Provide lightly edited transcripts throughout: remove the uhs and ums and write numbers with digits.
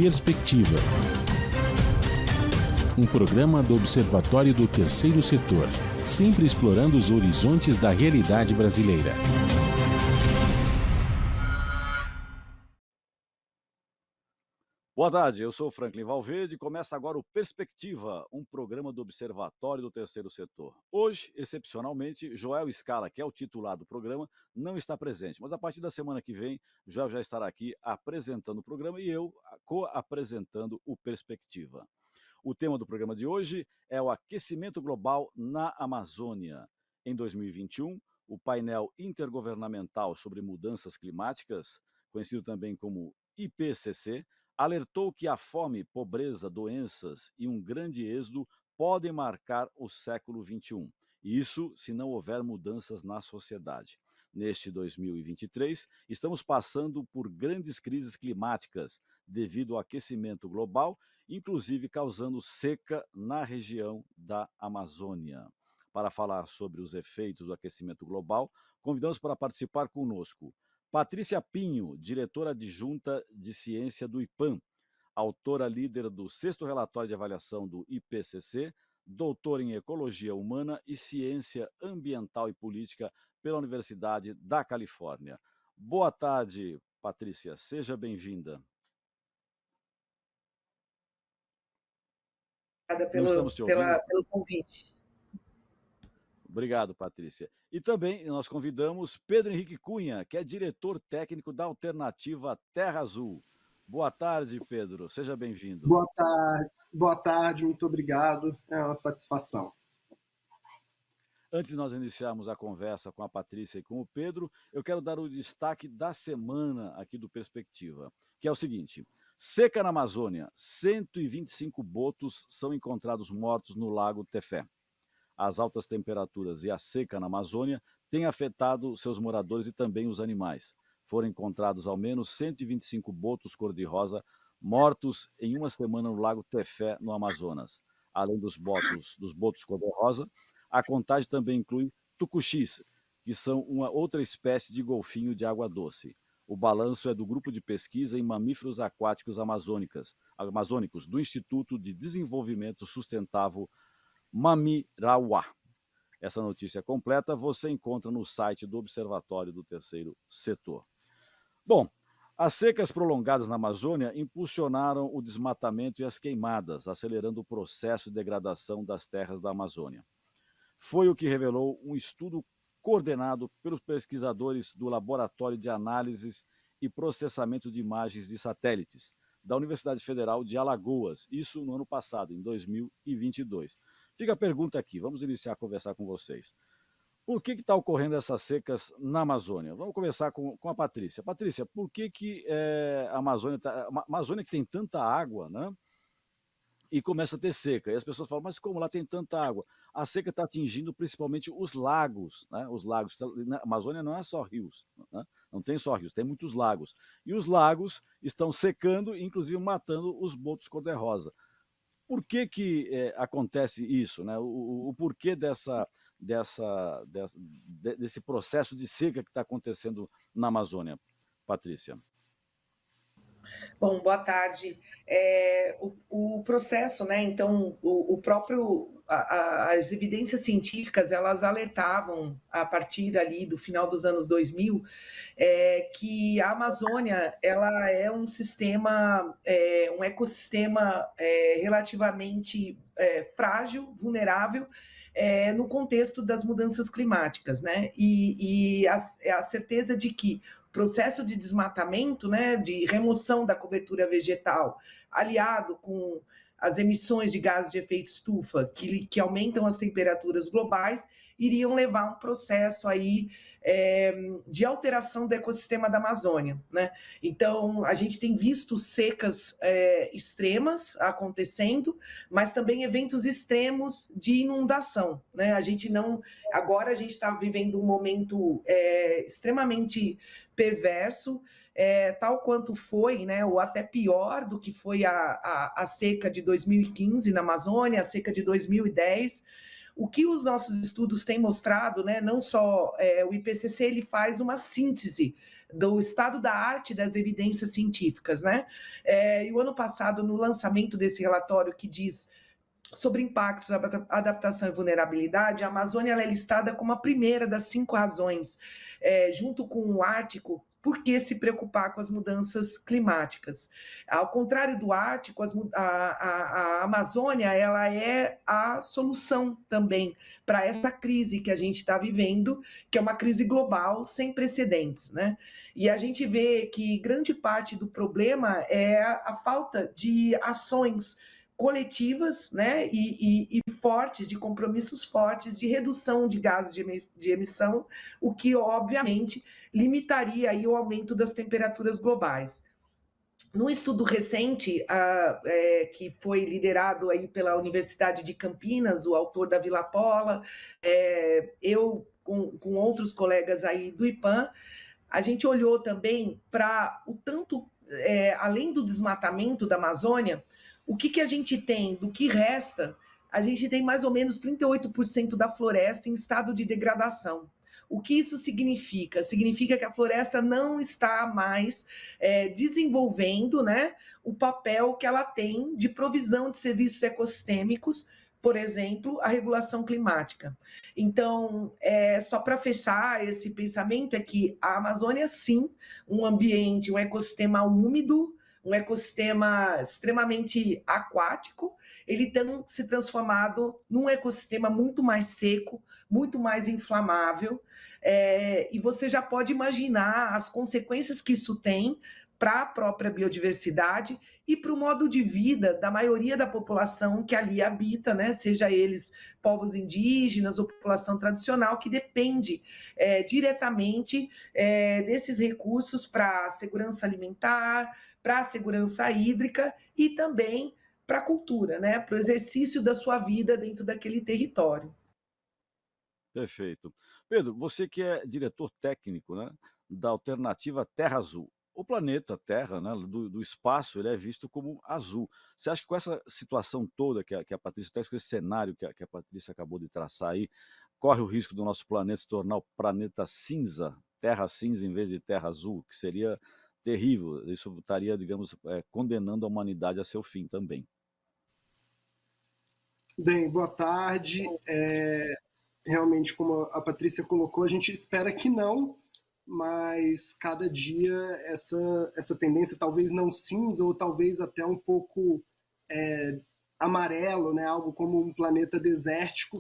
Perspectiva, um programa do Observatório do Terceiro Setor, sempre explorando os horizontes da realidade brasileira. Boa tarde, eu sou o Franklin Valverde e começa agora o Perspectiva, um programa do Observatório do Terceiro Setor. Hoje, excepcionalmente, Joel Scala, que é o titular do programa, não está presente, mas a partir da semana que vem, Joel já estará aqui apresentando o programa e eu co-apresentando o Perspectiva. O tema do programa de hoje é o aquecimento global na Amazônia. Em 2021, o painel intergovernamental sobre mudanças climáticas, conhecido também como IPCC, alertou que a fome, pobreza, doenças e um grande êxodo podem marcar o século XXI. Isso se não houver mudanças na sociedade. Neste 2023, estamos passando por grandes crises climáticas devido ao aquecimento global, inclusive causando seca na região da Amazônia. Para falar sobre os efeitos do aquecimento global, convidamos para participar conosco Patrícia Pinho, diretora adjunta de ciência do IPAM, autora líder do 6º relatório de avaliação do IPCC, doutora em Ecologia Humana e Ciência Ambiental e Política pela Universidade da Califórnia. Boa tarde, Patrícia, seja bem-vinda. Obrigada pelo convite. Obrigado, Patrícia. E também nós convidamos Pedro Henrique Cunha, que é diretor técnico da Alternativa Terra Azul. Boa tarde, Pedro. Seja bem-vindo. Boa tarde, muito obrigado. É uma satisfação. Antes de nós iniciarmos a conversa com a Patrícia e com o Pedro, eu quero dar o destaque da semana aqui do Perspectiva, que é o seguinte: seca na Amazônia, 125 botos são encontrados mortos no Lago Tefé. As altas temperaturas e a seca na Amazônia têm afetado seus moradores e também os animais. Foram encontrados ao menos 125 botos cor-de-rosa mortos em uma semana no Lago Tefé, no Amazonas. Além dos botos cor-de-rosa, a contagem também inclui tucuxis, que são uma outra espécie de golfinho de água doce. O balanço é do Grupo de Pesquisa em Mamíferos Aquáticos Amazônicos, do Instituto de Desenvolvimento Sustentável Mamirauá. Essa notícia completa você encontra no site do Observatório do Terceiro Setor. Bom, as secas prolongadas na Amazônia impulsionaram o desmatamento e as queimadas, acelerando o processo de degradação das terras da Amazônia. Foi o que revelou um estudo coordenado pelos pesquisadores do Laboratório de Análises e Processamento de Imagens de Satélites da Universidade Federal de Alagoas, isso no ano passado, em 2022. Fica a pergunta aqui, vamos iniciar a conversar com vocês. Por que está ocorrendo essas secas na Amazônia? Vamos começar com a Patrícia. Patrícia, por que a Amazônia que tem tanta água, né? E começa a ter seca. E as pessoas falam, mas como lá tem tanta água? A seca está atingindo principalmente os lagos, né? Os lagos. Na Amazônia não é só rios, né? Não tem só rios, tem muitos lagos. E os lagos estão secando, inclusive matando os botos cor-de-rosa. Por que acontece isso, né? O porquê desse processo de seca que está acontecendo na Amazônia, Patrícia? Bom, boa tarde. O processo, né? Então, as evidências científicas, elas alertavam a partir ali do final dos anos 2000 que a Amazônia ela é um ecossistema relativamente frágil, vulnerável, no contexto das mudanças climáticas, né? E a certeza de que o processo de desmatamento, né, de remoção da cobertura vegetal, aliado com as emissões de gases de efeito estufa, que aumentam as temperaturas globais, iriam levar a um processo aí de alteração do ecossistema da Amazônia, né? Então, a gente tem visto secas extremas acontecendo, mas também eventos extremos de inundação, né? Agora a gente está vivendo um momento extremamente perverso, tal quanto foi, né, ou até pior do que foi a seca de 2015 na Amazônia, a seca de 2010. O que os nossos estudos têm mostrado, né, não só o IPCC, ele faz uma síntese do estado da arte das evidências científicas, né? E o ano passado, no lançamento desse relatório que diz sobre impactos, adaptação e vulnerabilidade, a Amazônia ela é listada como a primeira das 5 razões, junto com o Ártico, por que se preocupar com as mudanças climáticas. Ao contrário do Ártico, a Amazônia ela é a solução também para essa crise que a gente está vivendo, que é uma crise global sem precedentes, né? E a gente vê que grande parte do problema é a falta de ações coletivas, né, e fortes, de compromissos fortes de redução de gases de emissão, o que, obviamente, limitaria aí o aumento das temperaturas globais. Num estudo recente, que foi liderado aí pela Universidade de Campinas, o autor da Vila Pola, eu com outros colegas aí do IPAM, a gente olhou também para o tanto, além do desmatamento da Amazônia, o que a gente tem do que resta? A gente tem mais ou menos 38% da floresta em estado de degradação. O que isso significa? Significa que a floresta não está mais desenvolvendo, né, o papel que ela tem de provisão de serviços ecossistêmicos, por exemplo, a regulação climática. Então, só para fechar esse pensamento, é que a Amazônia, sim, um ambiente, um ecossistema úmido, um ecossistema extremamente aquático, ele tem se transformado num ecossistema muito mais seco, muito mais inflamável, e você já pode imaginar as consequências que isso tem para a própria biodiversidade e para o modo de vida da maioria da população que ali habita, né? Seja eles povos indígenas ou população tradicional, que depende diretamente desses recursos para a segurança alimentar, para a segurança hídrica e também para a cultura, né? Para o exercício da sua vida dentro daquele território. Perfeito. Pedro, você que é diretor técnico, né, da alternativa Terra Azul. O planeta Terra, né, do espaço, ele é visto como azul. Você acha que com essa situação toda que a Patrícia traz, com esse cenário que a Patrícia acabou de traçar aí, corre o risco do nosso planeta se tornar o planeta cinza, terra cinza em vez de terra azul, que seria terrível. Isso estaria, digamos, condenando a humanidade a seu fim também. Bem, boa tarde. Realmente, como a Patrícia colocou, a gente espera que não, mas cada dia essa tendência, talvez não cinza, ou talvez até um pouco amarelo, né? Algo como um planeta desértico,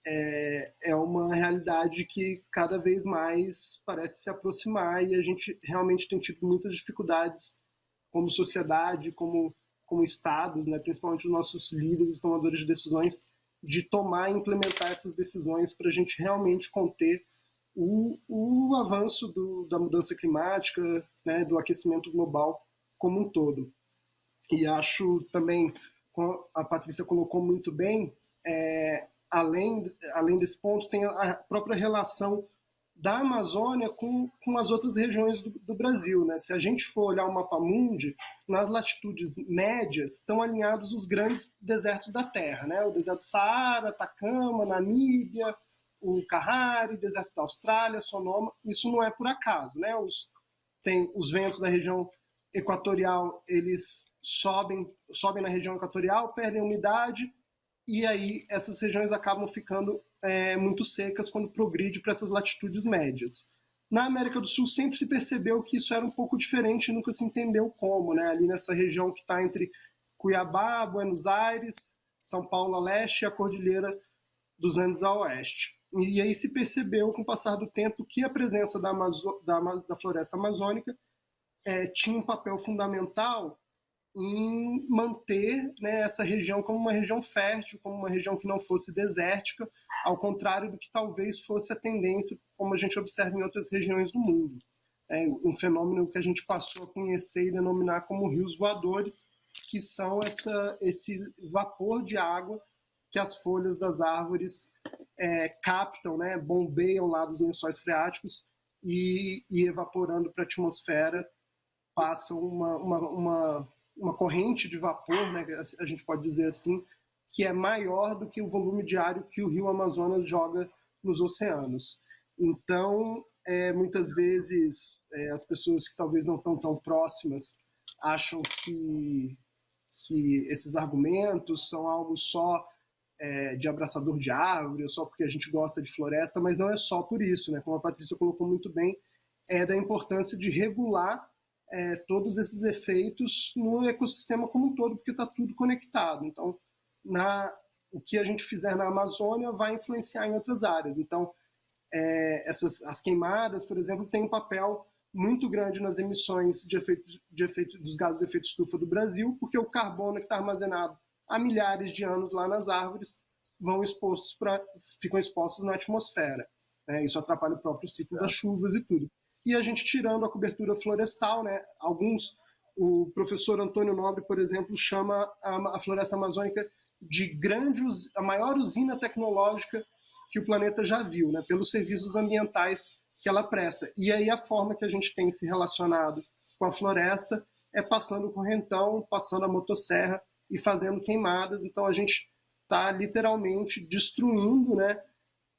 é uma realidade que cada vez mais parece se aproximar, e a gente realmente tem tido muitas dificuldades como sociedade, como estados, né? Principalmente os nossos líderes, tomadores de decisões, de tomar e implementar essas decisões para a gente realmente conter o avanço da mudança climática, né, do aquecimento global como um todo. E acho também, como a Patrícia colocou muito bem, além desse ponto, tem a própria relação da Amazônia com as outras regiões do Brasil, né? Se a gente for olhar o mapa mundi, nas latitudes médias estão alinhados os grandes desertos da Terra, né? O deserto do Saara, Atacama, Namíbia, o Kalahari, deserto da Austrália, Sonoma. Isso não é por acaso, né? Tem os ventos da região equatorial, eles sobem na região equatorial, perdem umidade, e aí essas regiões acabam ficando muito secas quando progride para essas latitudes médias. Na América do Sul sempre se percebeu que isso era um pouco diferente e nunca se entendeu como, né? Ali nessa região que está entre Cuiabá, Buenos Aires, São Paulo a leste e a Cordilheira dos Andes a oeste. E aí se percebeu, com o passar do tempo, que a presença da floresta amazônica tinha um papel fundamental em manter, né, essa região como uma região fértil, como uma região que não fosse desértica, ao contrário do que talvez fosse a tendência, como a gente observa em outras regiões do mundo. Um fenômeno que a gente passou a conhecer e denominar como rios voadores, que são esse vapor de água que as folhas das árvores captam, né, bombeiam lá dos lençóis freáticos e evaporando para a atmosfera, passam uma corrente de vapor, né, a gente pode dizer assim, que é maior do que o volume diário que o rio Amazonas joga nos oceanos. Então, muitas vezes as pessoas que talvez não estão tão próximas acham que esses argumentos são algo só de abraçador de árvore, ou só porque a gente gosta de floresta, mas não é só por isso, né? Como a Patrícia colocou muito bem, é da importância de regular todos esses efeitos no ecossistema como um todo, porque está tudo conectado. Então, o que a gente fizer na Amazônia vai influenciar em outras áreas. Então, as queimadas, por exemplo, têm um papel muito grande nas emissões dos gases de efeito estufa do Brasil, porque o carbono que está armazenado há milhares de anos lá nas árvores ficam expostos na atmosfera. Né? Isso atrapalha o próprio ciclo das chuvas e tudo. E a gente tirando a cobertura florestal, né? O professor Antônio Nobre, por exemplo, chama a floresta amazônica de a maior usina tecnológica que o planeta já viu, né? Pelos serviços ambientais que ela presta. E aí a forma que a gente tem se relacionado com a floresta é passando o correntão, passando a motosserra e fazendo queimadas. Então a gente está literalmente destruindo, né,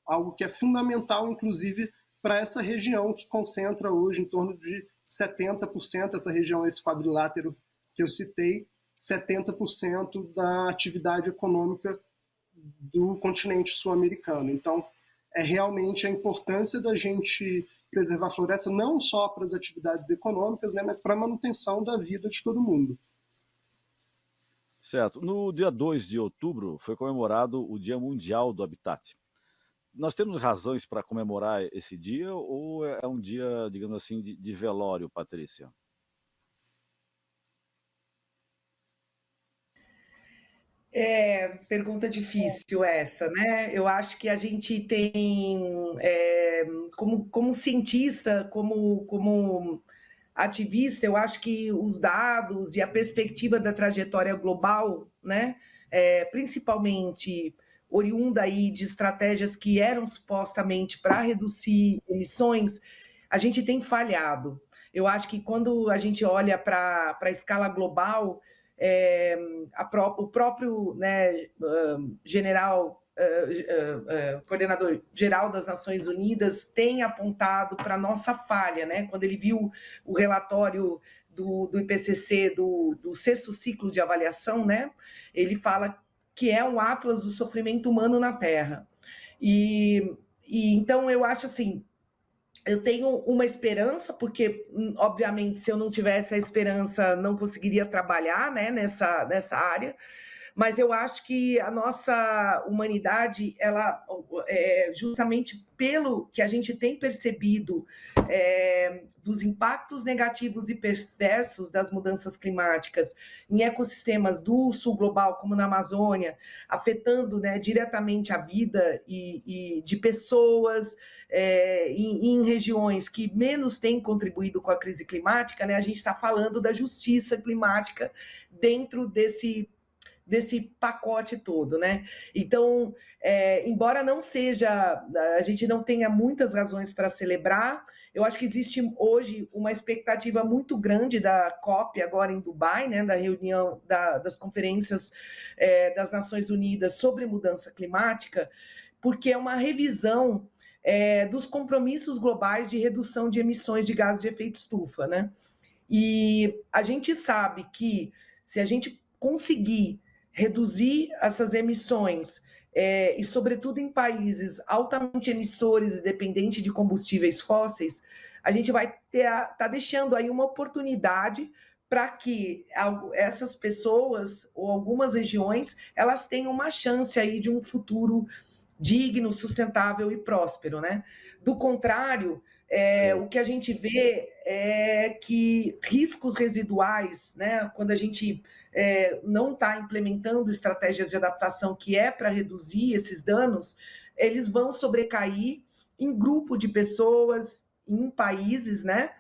algo que é fundamental, inclusive, para essa região que concentra hoje em torno de 70%, essa região, esse quadrilátero que eu citei, 70% da atividade econômica do continente sul-americano. Então, é realmente a importância da gente preservar a floresta não só para as atividades econômicas, né, mas para a manutenção da vida de todo mundo. Certo. No dia 2 de outubro foi comemorado o Dia Mundial do Habitat. Nós temos razões para comemorar esse dia ou é um dia, digamos assim, de velório, Patrícia? Pergunta difícil essa, né? Eu acho que a gente tem, como cientista, como ativista, eu acho que os dados e a perspectiva da trajetória global, né, principalmente oriunda aí de estratégias que eram supostamente para reduzir emissões, a gente tem falhado. Eu acho que quando a gente olha para a escala global, o próprio, né, coordenador geral das Nações Unidas tem apontado para a nossa falha, né? Quando ele viu o relatório do IPCC, do 6º ciclo de avaliação, né? Ele fala que é um atlas do sofrimento humano na Terra. E então eu acho assim, eu tenho uma esperança, porque, obviamente, se eu não tivesse a esperança, não conseguiria trabalhar, né, nessa área, mas eu acho que a nossa humanidade, ela, justamente pelo que a gente tem percebido dos impactos negativos e perversos das mudanças climáticas em ecossistemas do sul global, como na Amazônia, afetando, né, diretamente a vida e de pessoas em regiões que menos têm contribuído com a crise climática, né, a gente está falando da justiça climática dentro desse pacote todo, né? Então, embora não seja, a gente não tenha muitas razões para celebrar, eu acho que existe hoje uma expectativa muito grande da COP agora em Dubai, né? Da reunião das conferências das Nações Unidas sobre mudança climática, porque é uma revisão dos compromissos globais de redução de emissões de gases de efeito estufa, né? E a gente sabe que se a gente conseguir reduzir essas emissões, e sobretudo em países altamente emissores e dependentes de combustíveis fósseis, a gente vai tá deixando aí uma oportunidade para que essas pessoas ou algumas regiões elas tenham uma chance aí de um futuro digno, sustentável e próspero, né? Do contrário, o que a gente vê é que riscos residuais, né, quando a gente não está implementando estratégias de adaptação que é para reduzir esses danos, eles vão sobrecair em grupo de pessoas, em países, né,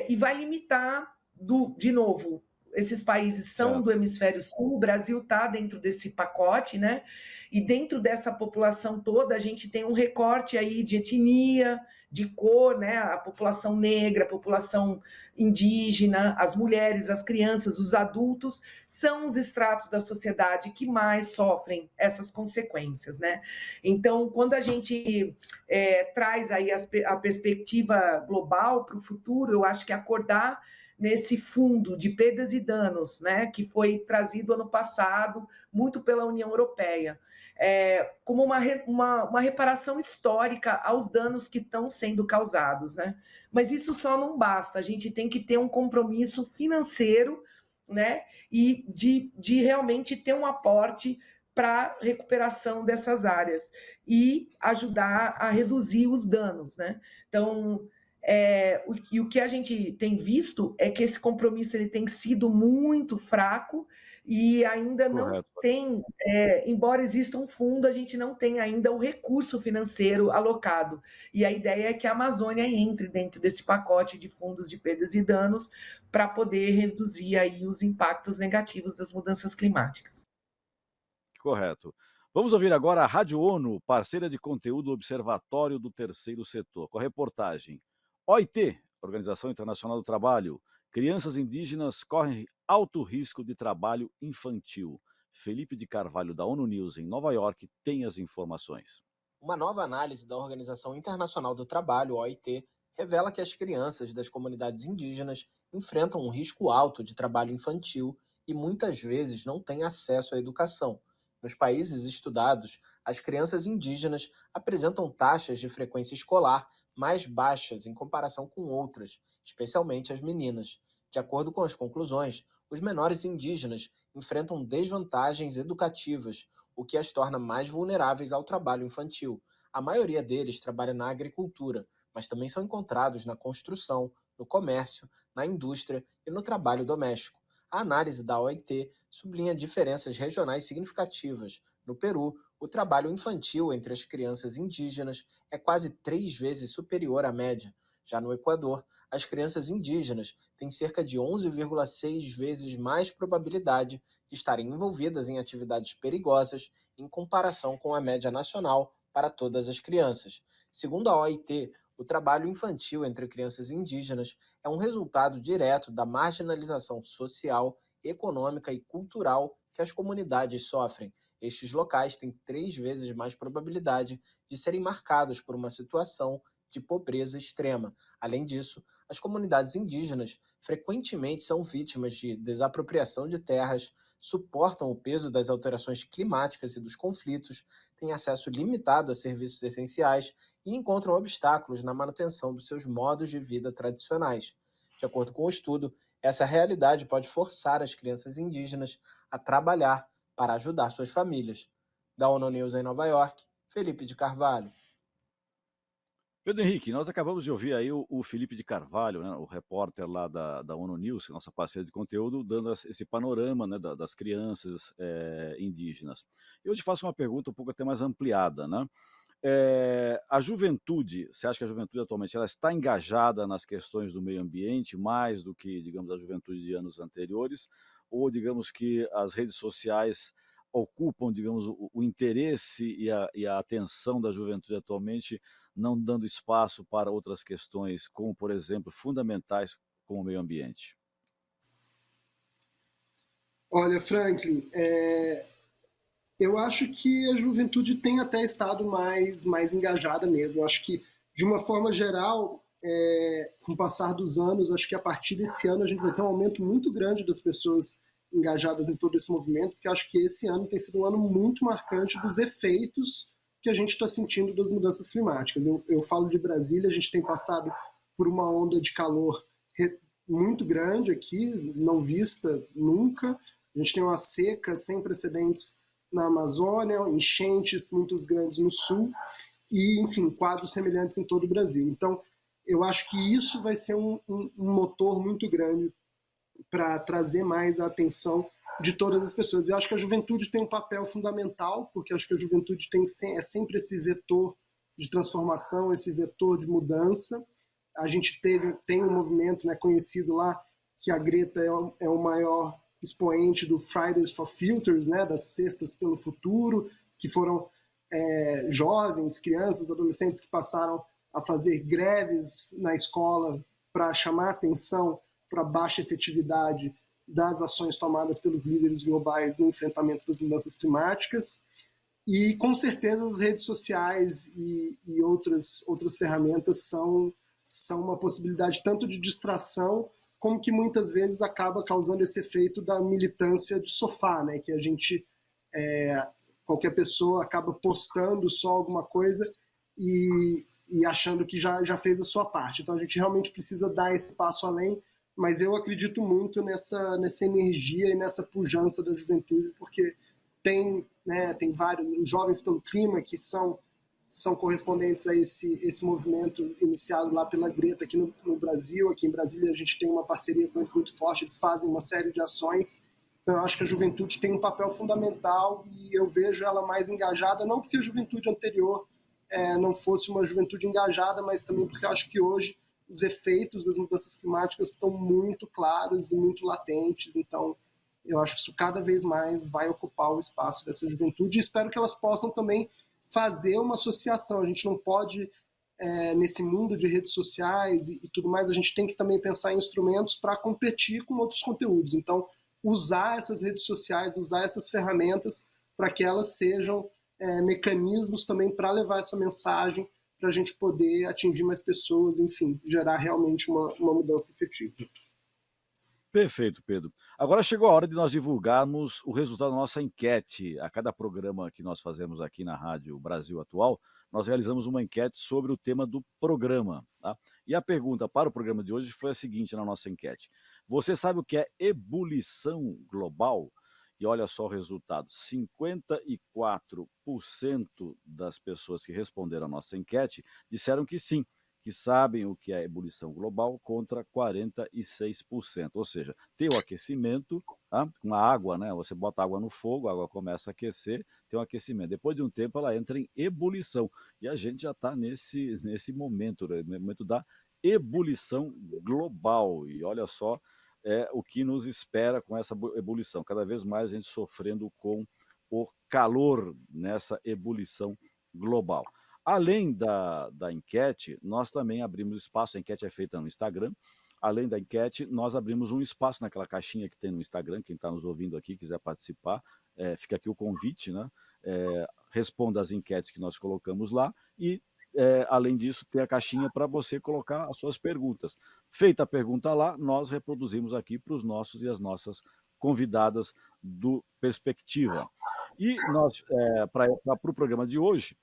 e vai limitar, de novo, esses países são Certo. do hemisfério sul, o Brasil está dentro desse pacote, né? E dentro dessa população toda, a gente tem um recorte aí de etnia, de cor, né? A população negra, a população indígena, as mulheres, as crianças, os adultos, são os estratos da sociedade que mais sofrem essas consequências, né? Então, quando a gente traz aí a perspectiva global para o futuro, eu acho que acordar nesse fundo de perdas e danos, né, que foi trazido ano passado, muito pela União Europeia, como uma reparação histórica aos danos que estão sendo causados, né? Mas isso só não basta, a gente tem que ter um compromisso financeiro, né, e de realmente ter um aporte para a recuperação dessas áreas e ajudar a reduzir os danos, né? Então, o que a gente tem visto é que esse compromisso ele tem sido muito fraco e ainda não Correto. tem, embora exista um fundo, a gente não tem ainda o recurso financeiro alocado. E a ideia é que a Amazônia entre dentro desse pacote de fundos de perdas e danos para poder reduzir aí os impactos negativos das mudanças climáticas. Correto. Vamos ouvir agora a Rádio ONU, parceira de conteúdo do Observatório do Terceiro Setor, com a reportagem OIT, Organização Internacional do Trabalho, crianças indígenas correm alto risco de trabalho infantil. Felipe de Carvalho, da ONU News, em Nova York, tem as informações. Uma nova análise da Organização Internacional do Trabalho, OIT, revela que as crianças das comunidades indígenas enfrentam um risco alto de trabalho infantil e muitas vezes não têm acesso à educação. Nos países estudados, as crianças indígenas apresentam taxas de frequência escolar mais baixas em comparação com outras, especialmente as meninas. De acordo com as conclusões, os menores indígenas enfrentam desvantagens educativas, o que as torna mais vulneráveis ao trabalho infantil. A maioria deles trabalha na agricultura, mas também são encontrados na construção, no comércio, na indústria e no trabalho doméstico. A análise da OIT sublinha diferenças regionais significativas. No Peru, o trabalho infantil entre as crianças indígenas é quase 3 vezes superior à média. Já no Equador, as crianças indígenas têm cerca de 11,6 vezes mais probabilidade de estarem envolvidas em atividades perigosas em comparação com a média nacional para todas as crianças. Segundo a OIT, o trabalho infantil entre crianças indígenas é um resultado direto da marginalização social, econômica e cultural que as comunidades sofrem. Estes locais têm 3 vezes mais probabilidade de serem marcados por uma situação de pobreza extrema. Além disso, as comunidades indígenas frequentemente são vítimas de desapropriação de terras, suportam o peso das alterações climáticas e dos conflitos, têm acesso limitado a serviços essenciais e encontram obstáculos na manutenção dos seus modos de vida tradicionais. De acordo com o estudo, essa realidade pode forçar as crianças indígenas a trabalhar para ajudar suas famílias. Da ONU News em Nova York, Felipe de Carvalho. Pedro Henrique, nós acabamos de ouvir aí o Felipe de Carvalho, né, o repórter lá da ONU News, nossa parceira de conteúdo, dando esse panorama, né, das crianças indígenas. Eu te faço uma pergunta um pouco até mais ampliada, né? A juventude, você acha que a juventude atualmente ela está engajada nas questões do meio ambiente mais do que, digamos, a juventude de anos anteriores? Ou, digamos, que as redes sociais ocupam, digamos, o interesse e a atenção da juventude atualmente, não dando espaço para outras questões, como, por exemplo, fundamentais como o meio ambiente? Olha, Franklin, eu acho que a juventude tem até estado mais engajada mesmo. Eu acho que, de uma forma geral, com o passar dos anos, acho que a partir desse ano a gente vai ter um aumento muito grande das pessoas engajadas em todo esse movimento, porque acho que esse ano tem sido um ano muito marcante dos efeitos que a gente está sentindo das mudanças climáticas. Eu falo de Brasília, a gente tem passado por uma onda de calor muito grande aqui, não vista nunca. A gente tem uma seca sem precedentes na Amazônia, enchentes muito grandes no sul e, enfim, quadros semelhantes em todo o Brasil. Então, eu acho que isso vai ser um motor muito grande para trazer mais a atenção de todas as pessoas. Eu acho que a juventude tem um papel fundamental, porque eu acho que a juventude é sempre esse vetor de transformação, esse vetor de mudança. A gente tem um movimento, né, conhecido lá que a Greta é o maior expoente do Fridays for Futures, né, das Cestas pelo Futuro, que foram jovens, crianças, adolescentes que passaram a fazer greves na escola para chamar atenção para a baixa efetividade das ações tomadas pelos líderes globais no enfrentamento das mudanças climáticas. E, com certeza, as redes sociais e outras ferramentas são uma possibilidade tanto de distração, como que muitas vezes acaba causando esse efeito da militância de sofá, né? Que a gente, qualquer pessoa acaba postando só alguma coisa e achando que já fez a sua parte. Então a gente realmente precisa dar esse passo além, mas eu acredito muito nessa energia e nessa pujança da juventude, porque tem vários os Jovens pelo Clima, que são correspondentes a esse movimento iniciado lá pela Greta aqui no Brasil. Aqui em Brasília a gente tem uma parceria com eles muito forte, eles fazem uma série de ações. Então eu acho que a juventude tem um papel fundamental e eu vejo ela mais engajada, não porque a juventude anterior não fosse uma juventude engajada, mas também porque eu acho que hoje os efeitos das mudanças climáticas estão muito claros e muito latentes. Então eu acho que isso cada vez mais vai ocupar o espaço dessa juventude e espero que elas possam também fazer uma associação. A gente não pode, nesse mundo de redes sociais e tudo mais, a gente tem que também pensar em instrumentos para competir com outros conteúdos. Então, usar essas redes sociais, usar essas ferramentas para que elas sejam mecanismos também para levar essa mensagem, para a gente poder atingir mais pessoas, enfim, gerar realmente uma mudança efetiva. Perfeito, Pedro. Agora chegou a hora de nós divulgarmos o resultado da nossa enquete. A cada programa que nós fazemos aqui na Rádio Brasil Atual, nós realizamos uma enquete sobre o tema do programa. Tá? E a pergunta para o programa de hoje foi a seguinte na nossa enquete. Você sabe o que é ebulição global? E olha só o resultado, 54% das pessoas que responderam a nossa enquete disseram que sim, que sabem o que é ebulição global, contra 46%. Ou seja, tem o aquecimento, tá? Com a água, né? Você bota água no fogo, a água começa a aquecer, tem um aquecimento. Depois de um tempo, ela entra em ebulição. E a gente já está nesse momento, né? No momento da ebulição global. E olha só o que nos espera com essa ebulição. Cada vez mais a gente sofrendo com o calor nessa ebulição global. Além da enquete, nós também abrimos espaço, a enquete é feita no Instagram, além da enquete, nós abrimos um espaço naquela caixinha que tem no Instagram, quem está nos ouvindo aqui, quiser participar, fica aqui o convite, né? Responda as enquetes que nós colocamos lá e, além disso, tem a caixinha para você colocar as suas perguntas. Feita a pergunta lá, nós reproduzimos aqui para os nossos e as nossas convidadas do Perspectiva. E nós, para o programa de hoje,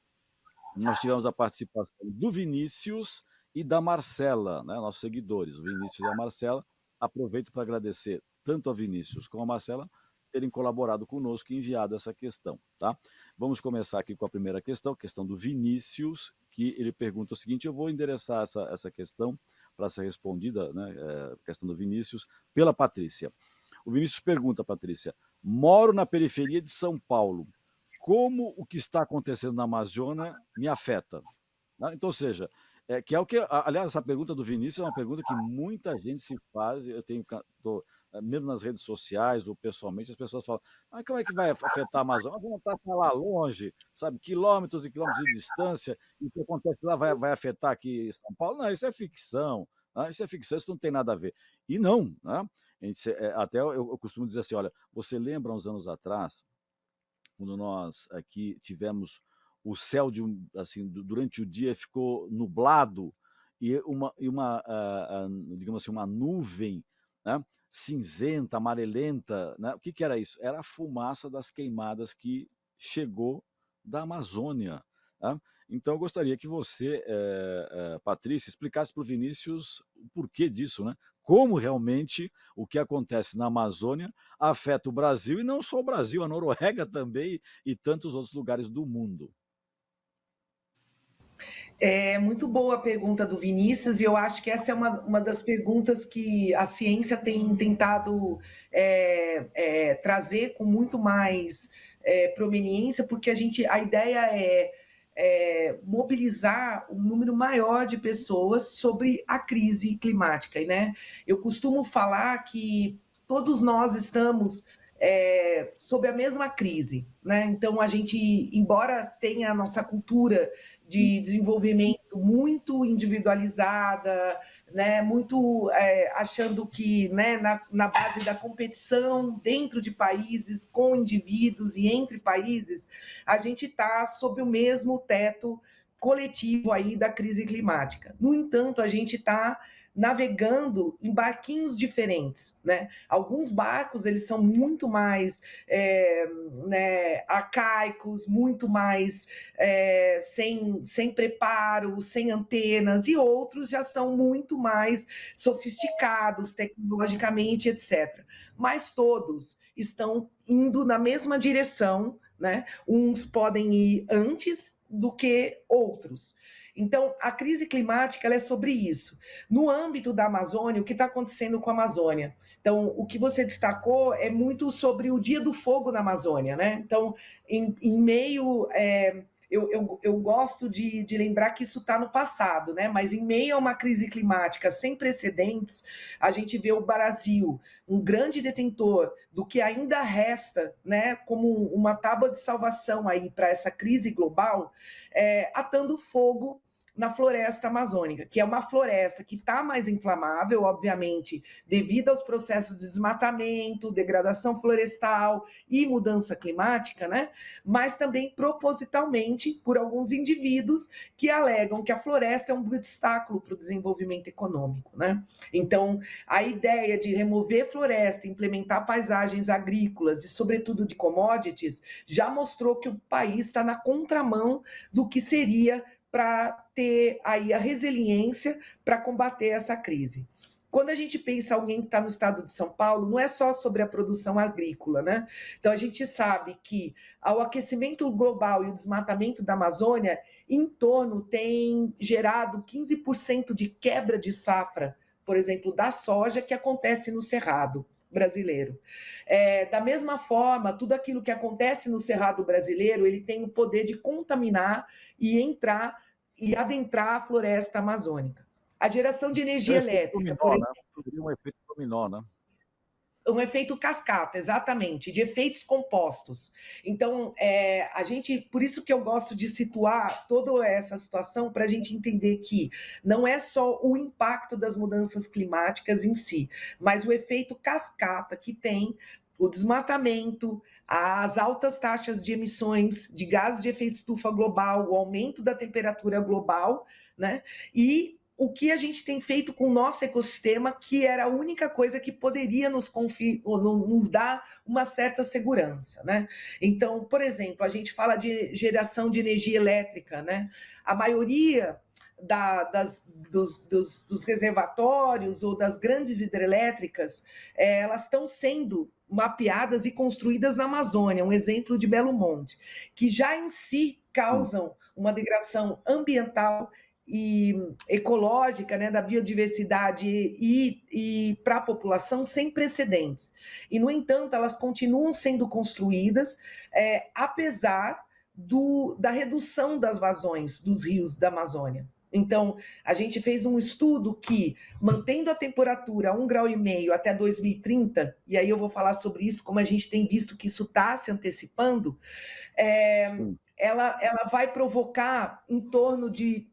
nós tivemos a participação do Vinícius e da Marcela, né, nossos seguidores, o Vinícius e a Marcela. Aproveito para agradecer tanto a Vinícius como a Marcela terem colaborado conosco e enviado essa questão. Tá? Vamos começar aqui com a primeira questão, a questão do Vinícius, que ele pergunta o seguinte, eu vou endereçar essa questão para ser respondida, né, a questão do Vinícius, pela Patrícia. O Vinícius pergunta, Patrícia, moro na periferia de São Paulo, como o que está acontecendo na Amazônia me afeta? Então, ou seja, que é o que, aliás, essa pergunta do Vinícius é uma pergunta que muita gente se faz, mesmo nas redes sociais ou pessoalmente, as pessoas falam, como é que vai afetar a Amazônia? Vamos estar lá longe, sabe, quilômetros e quilômetros de distância, e o que acontece lá vai afetar aqui em São Paulo? Não, isso é ficção, né? Isso é ficção, isso não tem nada a ver. E não, né? Até eu costumo dizer assim, olha, você lembra uns anos atrás, quando nós aqui tivemos o céu durante o dia ficou nublado e digamos assim, uma nuvem, né, cinzenta, amarelenta, né? O que era isso? Era a fumaça das queimadas que chegou da Amazônia, né? Então eu gostaria que você, Patrícia, explicasse para o Vinícius o porquê disso, né? Como realmente o que acontece na Amazônia afeta o Brasil, e não só o Brasil, a Noruega também e tantos outros lugares do mundo. É muito boa a pergunta do Vinícius, e eu acho que essa é uma das perguntas que a ciência tem tentado trazer com muito mais proeminência, porque a ideia é mobilizar um número maior de pessoas sobre a crise climática. Né? Eu costumo falar que todos nós estamos sob a mesma crise. Né? Então, a gente, embora tenha a nossa cultura de desenvolvimento muito individualizada, né, muito achando que, né, na base da competição dentro de países, com indivíduos e entre países, a gente está sob o mesmo teto coletivo aí da crise climática. No entanto, a gente está navegando em barquinhos diferentes, né? Alguns barcos, eles são muito mais né, arcaicos, muito mais sem preparo, sem antenas, e outros já são muito mais sofisticados tecnologicamente, etc. Mas todos estão indo na mesma direção, né? Uns podem ir antes do que outros. Então, a crise climática ela é sobre isso. No âmbito da Amazônia, o que está acontecendo com a Amazônia? Então, o que você destacou é muito sobre o Dia do Fogo na Amazônia, né? Então, em meio... Eu gosto de lembrar que isso está no passado, né? Mas em meio a uma crise climática sem precedentes, a gente vê o Brasil, um grande detentor do que ainda resta, né, como uma tábua de salvação aí para essa crise global, atando fogo na floresta amazônica, que é uma floresta que está mais inflamável, obviamente, devido aos processos de desmatamento, degradação florestal e mudança climática, né? Mas também propositalmente por alguns indivíduos que alegam que a floresta é um obstáculo para o desenvolvimento econômico, né? Então, a ideia de remover floresta, implementar paisagens agrícolas e, sobretudo, de commodities, já mostrou que o país está na contramão do que seria para ter aí a resiliência para combater essa crise. Quando a gente pensa alguém que está no estado de São Paulo, não é só sobre a produção agrícola, né? Então, a gente sabe que o aquecimento global e o desmatamento da Amazônia, em torno, tem gerado 15% de quebra de safra, por exemplo, da soja, que acontece no Cerrado brasileiro. Da mesma forma, tudo aquilo que acontece no Cerrado brasileiro, ele tem o poder de contaminar e entrar e adentrar a floresta amazônica. A geração de energia elétrica, por exemplo, Seria um efeito dominó, né? Um efeito cascata, exatamente, de efeitos compostos. Então, a gente, por isso que eu gosto de situar toda essa situação para a gente entender que não é só o impacto das mudanças climáticas em si, mas o efeito cascata que tem o desmatamento, as altas taxas de emissões de gases de efeito estufa global, o aumento da temperatura global, né? E o que a gente tem feito com o nosso ecossistema, que era a única coisa que poderia nos dar uma certa segurança, né? Então, por exemplo, a gente fala de geração de energia elétrica, né? A maioria dos reservatórios ou das grandes hidrelétricas, elas estão sendo mapeadas e construídas na Amazônia, um exemplo de Belo Monte, que já em si causam uma degradação ambiental e ecológica, né, da biodiversidade e para a população sem precedentes. E, no entanto, elas continuam sendo construídas, apesar da redução das vazões dos rios da Amazônia. Então, a gente fez um estudo que, mantendo a temperatura a 1,5 graus até 2030, e aí eu vou falar sobre isso, como a gente tem visto que isso está se antecipando, ela vai provocar em torno de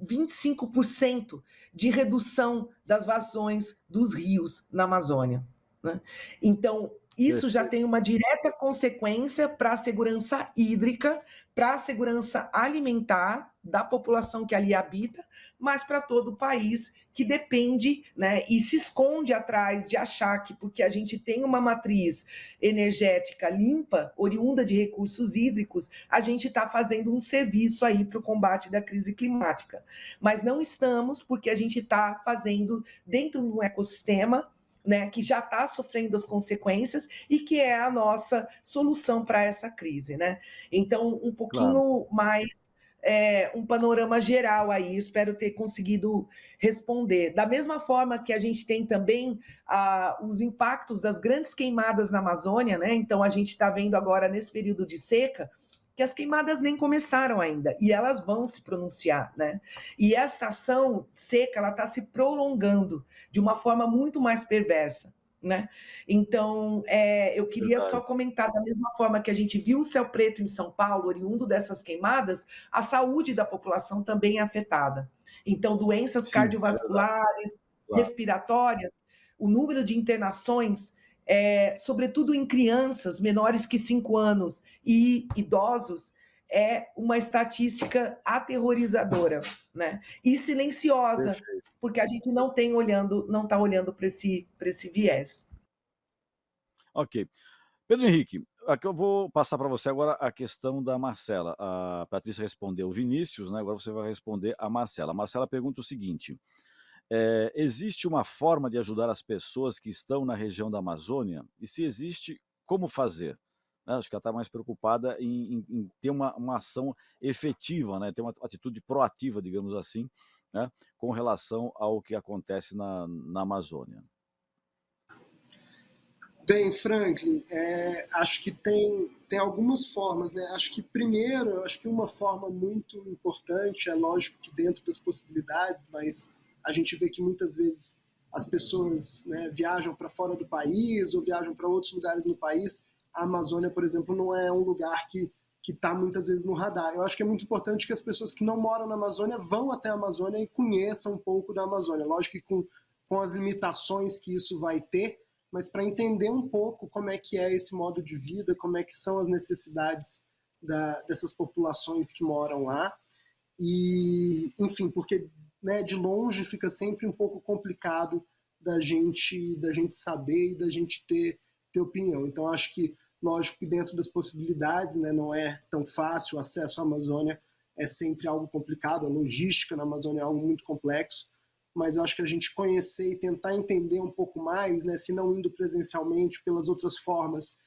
25% de redução das vazões dos rios na Amazônia, né? Então, isso já tem uma direta consequência para a segurança hídrica, para a segurança alimentar da população que ali habita, mas para todo o país que depende, né, e se esconde atrás de achar que porque a gente tem uma matriz energética limpa, oriunda de recursos hídricos, a gente está fazendo um serviço aí para o combate da crise climática. Mas não estamos, porque a gente está fazendo dentro de um ecossistema, né, que já está sofrendo as consequências e que é a nossa solução para essa crise, né? Então, um pouquinho mais, um panorama geral aí, espero ter conseguido responder. Da mesma forma que a gente tem também os impactos das grandes queimadas na Amazônia, né? Então, a gente está vendo agora, nesse período de seca, que as queimadas nem começaram ainda, e elas vão se pronunciar, né? E esta ação seca, ela está se prolongando de uma forma muito mais perversa, né? Então, eu queria só Verdade. comentar, da mesma forma que a gente viu o céu preto em São Paulo, oriundo dessas queimadas, a saúde da população também é afetada. Então, doenças Sim, é verdade, cardiovasculares, claro. respiratórias, o número de internações, sobretudo em crianças menores que 5 anos e idosos, é uma estatística aterrorizadora, né? E silenciosa, Perfeito. porque a gente não está olhando para esse viés. Ok. Pedro Henrique, aqui eu vou passar para você agora a questão da Marcela. A Patrícia respondeu o Vinícius, né? Agora você vai responder a Marcela. A Marcela pergunta o seguinte: existe uma forma de ajudar as pessoas que estão na região da Amazônia? E se existe, como fazer? Né, acho que ela está mais preocupada em ter uma ação efetiva, né? Ter uma atitude proativa, digamos assim, né? Com relação ao que acontece na Amazônia. Bem, Franklin, acho que tem algumas formas, né? Acho que primeiro, acho que uma forma muito importante, é lógico que dentro das possibilidades, mas a gente vê que muitas vezes as pessoas, né, viajam para fora do país ou viajam para outros lugares no país. A Amazônia, por exemplo, não é um lugar que está muitas vezes no radar. Eu acho que é muito importante que as pessoas que não moram na Amazônia vão até a Amazônia e conheçam um pouco da Amazônia. Lógico que com as limitações que isso vai ter, mas para entender um pouco como é que é esse modo de vida, como é que são as necessidades dessas populações que moram lá. E, enfim, porque, né, de longe fica sempre um pouco complicado da gente saber e da gente ter opinião. Então, acho que, lógico que dentro das possibilidades, né, não é tão fácil, o acesso à Amazônia é sempre algo complicado, a logística na Amazônia é algo muito complexo, mas acho que a gente conhecer e tentar entender um pouco mais, né, se não indo presencialmente, pelas outras formas,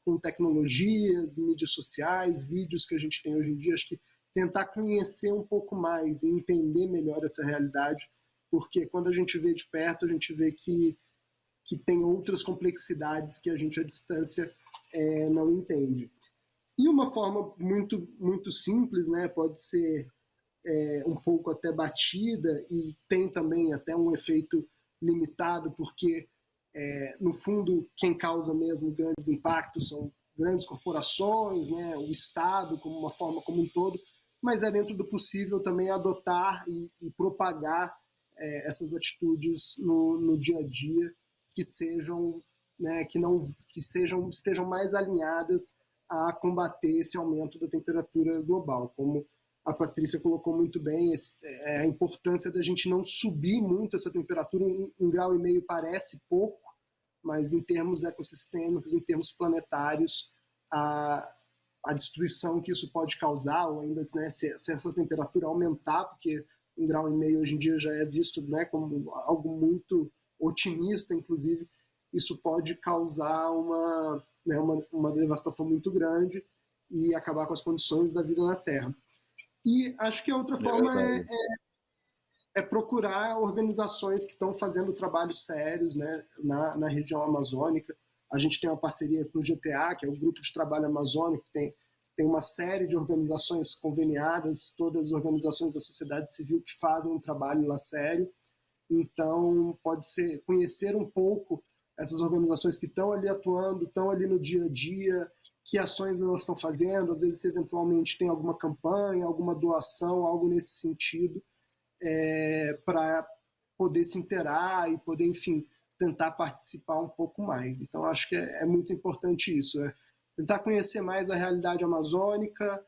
com tecnologias, mídias sociais, vídeos que a gente tem hoje em dia, acho que tentar conhecer um pouco mais e entender melhor essa realidade, porque quando a gente vê de perto, a gente vê que tem outras complexidades que a gente à distância não entende. E uma forma muito, muito simples, né, pode ser um pouco até batida e tem também até um efeito limitado, porque, no fundo, quem causa mesmo grandes impactos são grandes corporações, né, o Estado como uma forma como um todo, mas é dentro do possível também adotar e propagar essas atitudes no dia a dia que sejam, né, estejam mais alinhadas a combater esse aumento da temperatura global, como a Patrícia colocou muito bem, a importância da gente não subir muito essa temperatura. 1,5 grau parece pouco, mas em termos ecossistêmicos, em termos planetários, a destruição que isso pode causar, ou ainda, né, se essa temperatura aumentar, porque 1,5 grau hoje em dia já é visto, né, como algo muito otimista, inclusive, isso pode causar uma devastação muito grande e acabar com as condições da vida na Terra. E acho que a outra forma é procurar organizações que estão fazendo trabalhos sérios, né, na região amazônica. A gente tem uma parceria com o GTA, que é o Grupo de Trabalho Amazônico, que tem uma série de organizações conveniadas, todas as organizações da sociedade civil que fazem um trabalho lá sério. Então, pode ser conhecer um pouco essas organizações que estão ali atuando, estão ali no dia a dia, que ações elas estão fazendo, às vezes eventualmente tem alguma campanha, alguma doação, algo nesse sentido, para poder se inteirar e poder, enfim, tentar participar um pouco mais. Então, acho que é muito importante isso, tentar conhecer mais a realidade amazônica,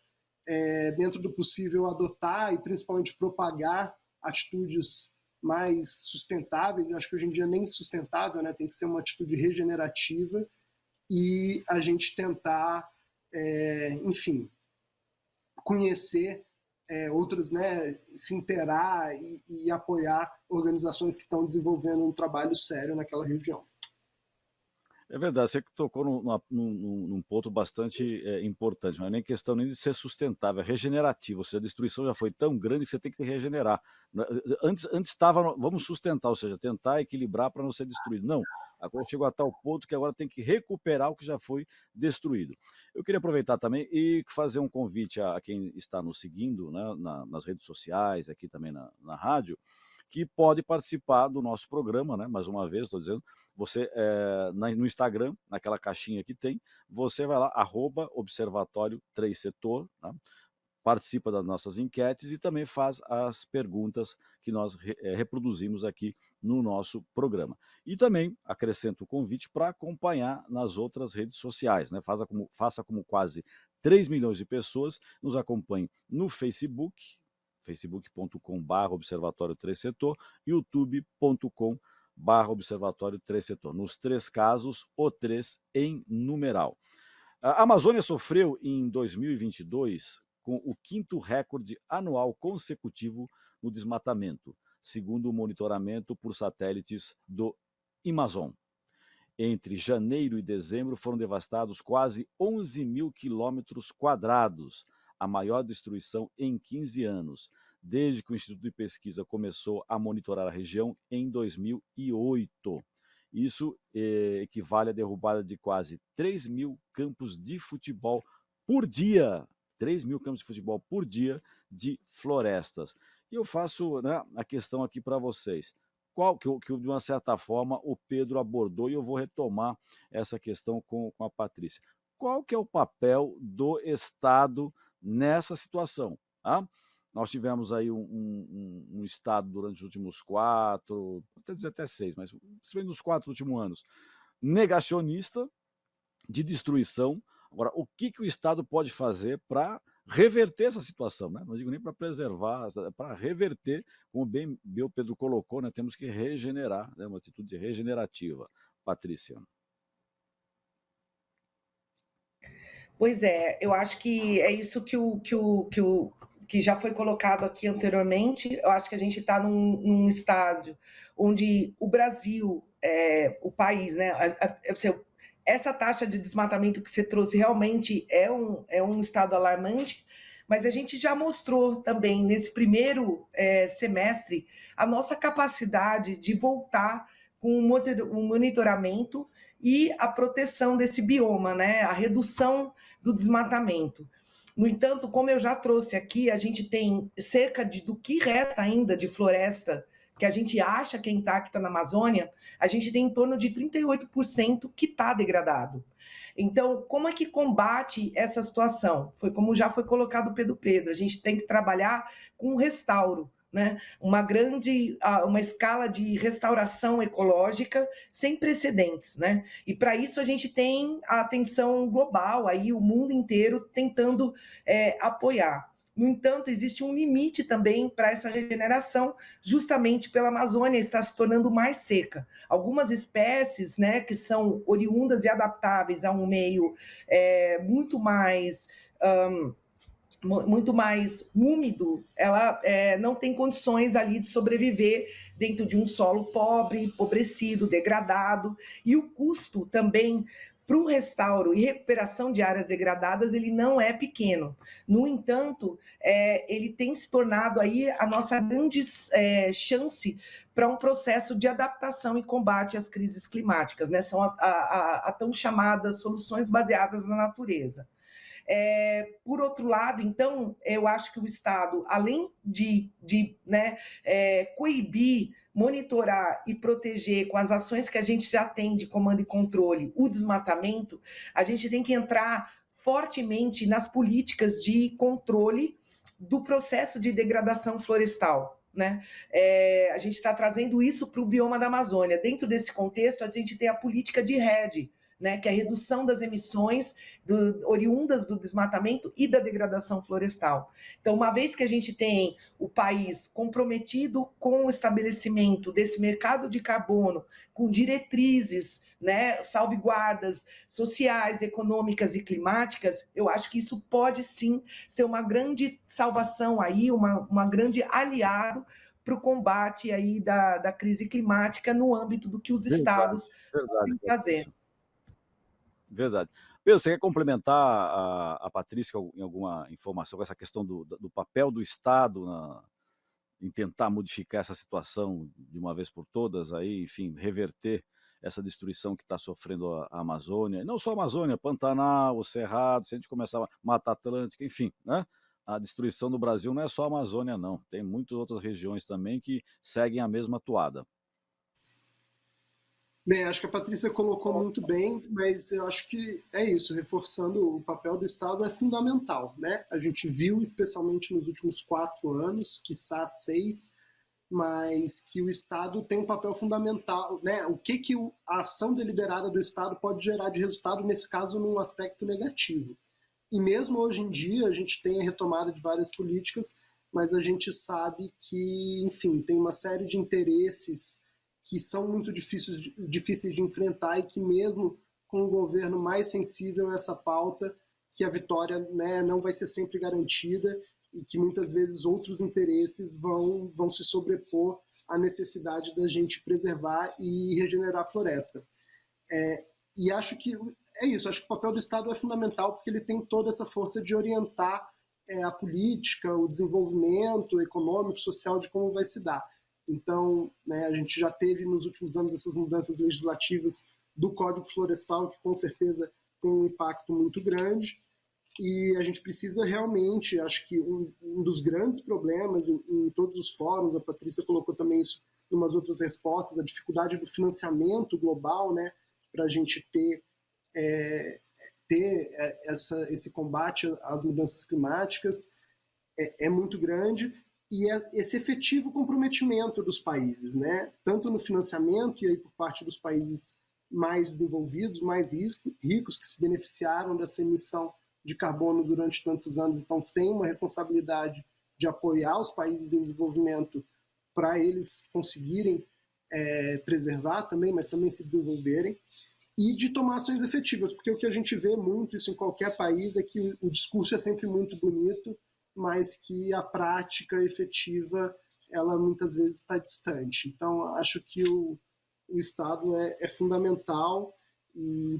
dentro do possível adotar e principalmente propagar atitudes mais sustentáveis. Eu acho que hoje em dia nem sustentável, né? Tem que ser uma atitude regenerativa, e a gente tentar, enfim, conhecer outros, né, se inteirar e apoiar organizações que estão desenvolvendo um trabalho sério naquela região. É verdade, você tocou num ponto bastante importante, não é nem questão nem de ser sustentável, é regenerativo, ou seja, a destruição já foi tão grande que você tem que regenerar. Antes estava, vamos sustentar, ou seja, tentar equilibrar para não ser destruído. Não, A coisa chegou a tal ponto que agora tem que recuperar o que já foi destruído. Eu queria aproveitar também e fazer um convite a quem está nos seguindo, né, nas redes sociais, aqui também na rádio, que pode participar do nosso programa, né? Mais uma vez, estou dizendo, você no Instagram, naquela caixinha que tem, você vai lá, @observatório 3 setor, tá? Participa das nossas enquetes e também faz as perguntas que nós reproduzimos aqui no nosso programa. E também acrescento o convite para acompanhar nas outras redes sociais, né? Faça como quase 3 milhões de pessoas nos acompanhem no Facebook, facebook.com/observatório 3 setor, youtube.com/observatório 3 setor. Nos 3 casos, o 3 em numeral. A Amazônia sofreu em 2022 com o 5º recorde anual consecutivo no desmatamento, segundo o monitoramento por satélites do Amazon. Entre janeiro e dezembro foram devastados quase 11 mil quilômetros quadrados, a maior destruição em 15 anos, desde que o Instituto de Pesquisa começou a monitorar a região em 2008. Isso equivale à derrubada de quase 3 mil campos de futebol por dia. 3 mil campos de futebol por dia de florestas. E eu faço, né, a questão aqui para vocês. Qual que de uma certa forma o Pedro abordou, e eu vou retomar essa questão com a Patrícia. Qual que é o papel do Estado nessa situação? Tá? Nós tivemos aí um Estado durante os últimos 4, até dizer até 6, mas nos 4 últimos anos, negacionista, de destruição. Agora, o que o Estado pode fazer para reverter essa situação, né? Não digo nem para preservar, para reverter, como bem o Pedro colocou, né? Temos que regenerar, né? Uma atitude regenerativa. Patrícia. Pois é, eu acho que é isso que já foi colocado aqui anteriormente. Eu acho que a gente está num estágio onde o Brasil, o país, né? Essa taxa de desmatamento que você trouxe realmente é um estado alarmante, mas a gente já mostrou também nesse primeiro semestre a nossa capacidade de voltar com o monitoramento e a proteção desse bioma, né? A redução do desmatamento. No entanto, como eu já trouxe aqui, a gente tem cerca do que resta ainda de floresta que a gente acha que é intacta na Amazônia, a gente tem em torno de 38% que está degradado. Então, como é que combate essa situação? Foi como já foi colocado pelo Pedro, a gente tem que trabalhar com o restauro, né? Uma escala de restauração ecológica sem precedentes, né? E para isso a gente tem a atenção global, aí o mundo inteiro tentando apoiar. No entanto, existe um limite também para essa regeneração, justamente pela Amazônia estar se tornando mais seca. Algumas espécies, né, que são oriundas e adaptáveis a um meio muito mais úmido, ela não tem condições ali de sobreviver dentro de um solo pobre, empobrecido, degradado, e o custo também para o restauro e recuperação de áreas degradadas, ele não é pequeno. No entanto, ele tem se tornado aí a nossa grande chance para um processo de adaptação e combate às crises climáticas, né? São a tão chamadas soluções baseadas na natureza. Por outro lado, então, eu acho que o Estado, além de coibir, monitorar e proteger com as ações que a gente já tem de comando e controle o desmatamento, a gente tem que entrar fortemente nas políticas de controle do processo de degradação florestal, né? A gente está trazendo isso para o bioma da Amazônia. Dentro desse contexto, a gente tem a política de REDD, né, que é a redução das emissões oriundas do desmatamento e da degradação florestal. Então, uma vez que a gente tem o país comprometido com o estabelecimento desse mercado de carbono, com diretrizes, né, salvaguardas sociais, econômicas e climáticas, eu acho que isso pode sim ser uma grande salvação aí, uma grande aliado para o combate aí da crise climática no âmbito do que os estados podem fazer. Verdade. Pedro, você quer complementar a Patrícia em alguma informação com essa questão do papel do Estado em tentar modificar essa situação de uma vez por todas, aí, enfim, reverter essa destruição que está sofrendo a Amazônia, e não só a Amazônia, Pantanal, o Cerrado, se a gente começar a Mata Atlântica, enfim, né? A destruição do Brasil não é só a Amazônia, não. Tem muitas outras regiões também que seguem a mesma toada. Bem, acho que a Patrícia colocou muito bem, mas eu acho que é isso, reforçando o papel do Estado é fundamental, né? A gente viu, especialmente nos últimos 4 anos, quiçá 6, mas que o Estado tem um papel fundamental, né? O que a ação deliberada do Estado pode gerar de resultado, nesse caso, num aspecto negativo. E mesmo hoje em dia, a gente tem a retomada de várias políticas, mas a gente sabe que, enfim, tem uma série de interesses que são muito difíceis de enfrentar e que mesmo com um governo mais sensível a essa pauta, que a vitória, né, não vai ser sempre garantida e que muitas vezes outros interesses vão se sobrepor à necessidade da gente preservar e regenerar a floresta. E acho que é isso, acho que o papel do Estado é fundamental porque ele tem toda essa força de orientar a política, o desenvolvimento econômico, social de como vai se dar. Então, né, a gente já teve nos últimos anos essas mudanças legislativas do Código Florestal, que com certeza tem um impacto muito grande, e a gente precisa realmente, acho que um dos grandes problemas em todos os fóruns, a Patrícia colocou também isso em umas outras respostas, a dificuldade do financiamento global, né, para a gente ter esse combate às mudanças climáticas é muito grande, e esse efetivo comprometimento dos países, né? Tanto no financiamento, e aí por parte dos países mais desenvolvidos, mais ricos, que se beneficiaram dessa emissão de carbono durante tantos anos, então tem uma responsabilidade de apoiar os países em desenvolvimento para eles conseguirem preservar também, mas também se desenvolverem, e de tomar ações efetivas, porque o que a gente vê muito, isso em qualquer país, é que o discurso é sempre muito bonito, mas que a prática efetiva, ela muitas vezes está distante. Então, acho que o Estado é fundamental e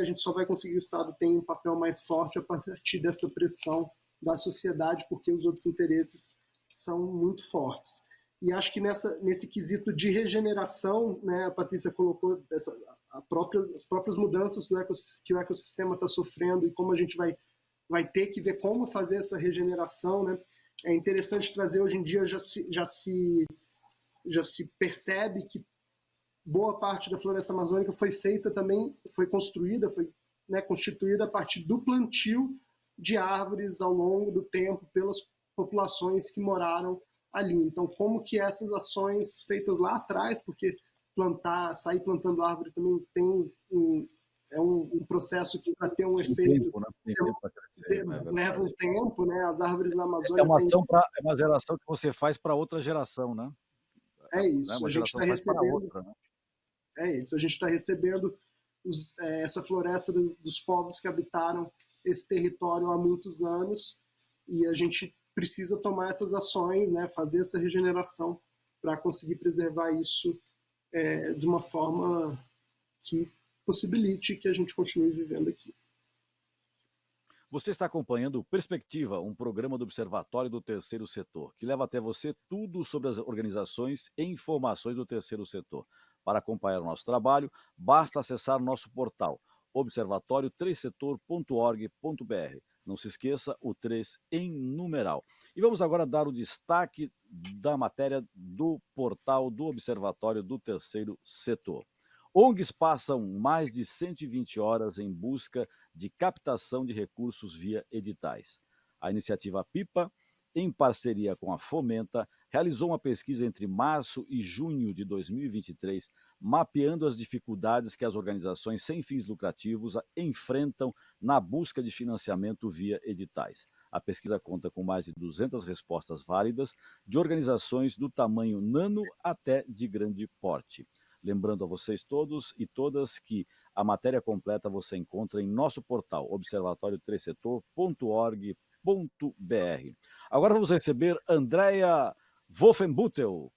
a gente só vai conseguir o Estado ter um papel mais forte a partir dessa pressão da sociedade, porque os outros interesses são muito fortes. E acho que nesse quesito de regeneração, né, a Patrícia colocou as próprias mudanças que o ecossistema está sofrendo e como a gente vai ter que ver como fazer essa regeneração, né? É interessante trazer, hoje em dia já se percebe que boa parte da floresta amazônica foi feita também, foi construída, foi, né, constituída a partir do plantio de árvores ao longo do tempo pelas populações que moraram ali. Então, como que essas ações feitas lá atrás, porque sair plantando árvore também tem um processo que, para ter um efeito, tempo, né? Tem tempo para crescer, leva um tempo, né? As árvores na Amazônia... É uma geração que você faz para outra geração, né? É isso, Uma a gente geração está faz para recebendo... outra, né? É isso, a gente está recebendo essa floresta dos povos que habitaram esse território há muitos anos, e a gente precisa tomar essas ações, né? Fazer essa regeneração para conseguir preservar isso de uma forma que possibilite que a gente continue vivendo aqui. Você está acompanhando o Perspectiva, um programa do Observatório do Terceiro Setor, que leva até você tudo sobre as organizações e informações do terceiro setor. Para acompanhar o nosso trabalho, basta acessar nosso portal, observatório3setor.org.br. Não se esqueça, o 3 em numeral. E vamos agora dar o destaque da matéria do portal do Observatório do Terceiro Setor. ONGs passam mais de 120 horas em busca de captação de recursos via editais. A iniciativa PIPA, em parceria com a Fomenta, realizou uma pesquisa entre março e junho de 2023, mapeando as dificuldades que as organizações sem fins lucrativos enfrentam na busca de financiamento via editais. A pesquisa conta com mais de 200 respostas válidas de organizações do tamanho nano até de grande porte. Lembrando a vocês todos e todas que a matéria completa você encontra em nosso portal, observatório3setor.org.br. Agora vamos receber Andrea Wolfenbüttel.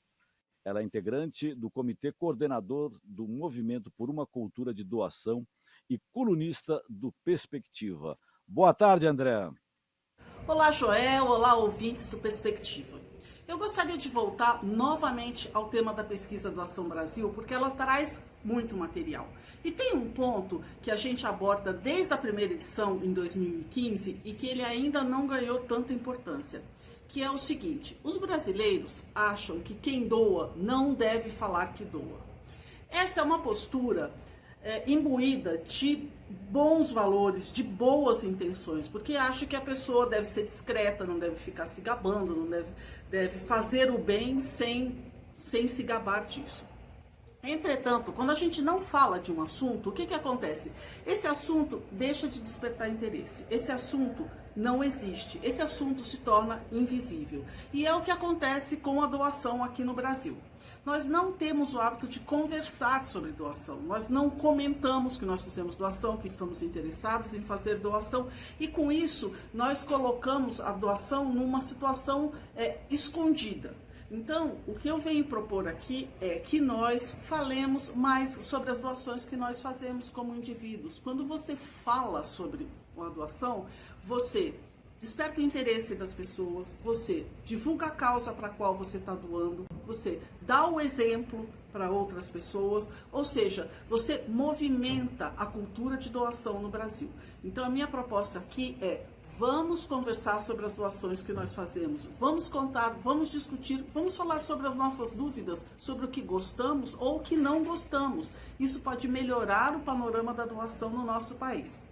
Ela é integrante do comitê coordenador do Movimento por uma Cultura de Doação e colunista do Perspectiva. Boa tarde, Andrea. Olá, Joel. Olá, ouvintes do Perspectiva. Eu gostaria de voltar novamente ao tema da pesquisa Doação Brasil, porque ela traz muito material. E tem um ponto que a gente aborda desde a primeira edição, em 2015, e que ele ainda não ganhou tanta importância, que é o seguinte: os brasileiros acham que quem doa não deve falar que doa. Essa é uma postura imbuída de bons valores, de boas intenções, porque acha que a pessoa deve ser discreta, não deve ficar se gabando, não deve fazer o bem sem se gabar disso. Entretanto, quando a gente não fala de um assunto, o que acontece? Esse assunto deixa de despertar interesse, esse assunto não existe, esse assunto se torna invisível. E é o que acontece com a doação aqui no Brasil. Nós não temos o hábito de conversar sobre doação, nós não comentamos que nós fizemos doação, que estamos interessados em fazer doação, e com isso nós colocamos a doação numa situação escondida. Então, o que eu venho propor aqui é que nós falemos mais sobre as doações que nós fazemos como indivíduos. Quando você fala sobre uma doação, você desperta o interesse das pessoas, você divulga a causa para a qual você está doando, você dá o exemplo para outras pessoas, ou seja, você movimenta a cultura de doação no Brasil. Então a minha proposta aqui é: vamos conversar sobre as doações que nós fazemos, vamos contar, vamos discutir, vamos falar sobre as nossas dúvidas, sobre o que gostamos ou o que não gostamos. Isso pode melhorar o panorama da doação no nosso país.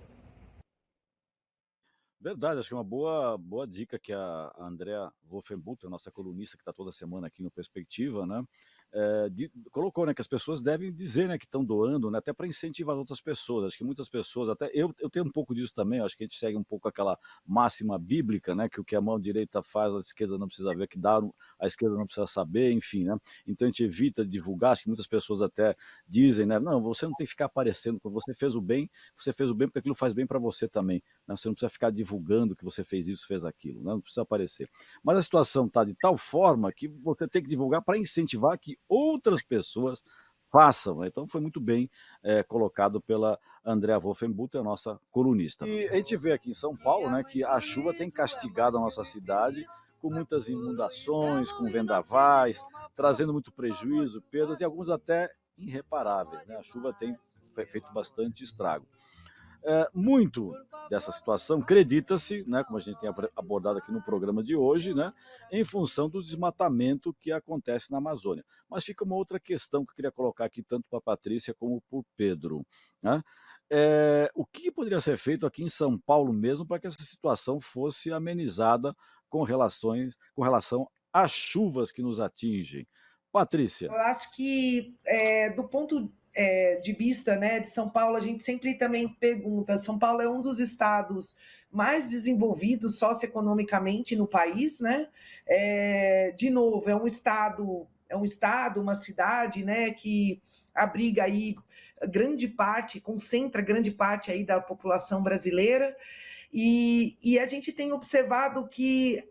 Verdade, acho que é uma boa dica que a Andrea Wolfenbuttel, nossa colunista que está toda semana aqui no Perspectiva, né, colocou, né, que as pessoas devem dizer, né, que estão doando, né, até para incentivar outras pessoas. Acho que muitas pessoas, até eu tenho um pouco disso também, acho que a gente segue um pouco aquela máxima bíblica, né, que o que a mão direita faz, a esquerda não precisa ver, que dá a esquerda não precisa saber, enfim, né. Então a gente evita divulgar, acho que muitas pessoas até dizem, né, não, você não tem que ficar aparecendo, quando você fez o bem porque aquilo faz bem para você também, né, você não precisa ficar divulgando que você fez isso, fez aquilo, né, não precisa aparecer. Mas a situação está de tal forma que você tem que divulgar para incentivar que outras pessoas façam, né? Então foi muito bem colocado pela Andrea Wolfenbuttel, a nossa colunista. E a gente vê aqui em São Paulo, né, que a chuva tem castigado a nossa cidade com muitas inundações, com vendavais, trazendo muito prejuízo, perdas e alguns até irreparáveis, né? A chuva tem feito bastante estrago. Muito dessa situação acredita-se, né, como a gente tem abordado aqui no programa de hoje, né, em função do desmatamento que acontece na Amazônia. Mas fica uma outra questão que eu queria colocar aqui tanto para a Patrícia como para o Pedro, né? O que poderia ser feito aqui em São Paulo mesmo para que essa situação fosse amenizada com relação às chuvas que nos atingem? Patrícia. Eu acho que, do ponto de vista, né, de São Paulo, a gente sempre também pergunta: São Paulo é um dos estados mais desenvolvidos socioeconomicamente no país, né? De novo, é um estado, uma cidade, né, que abriga aí concentra grande parte aí da população brasileira, e a gente tem observado que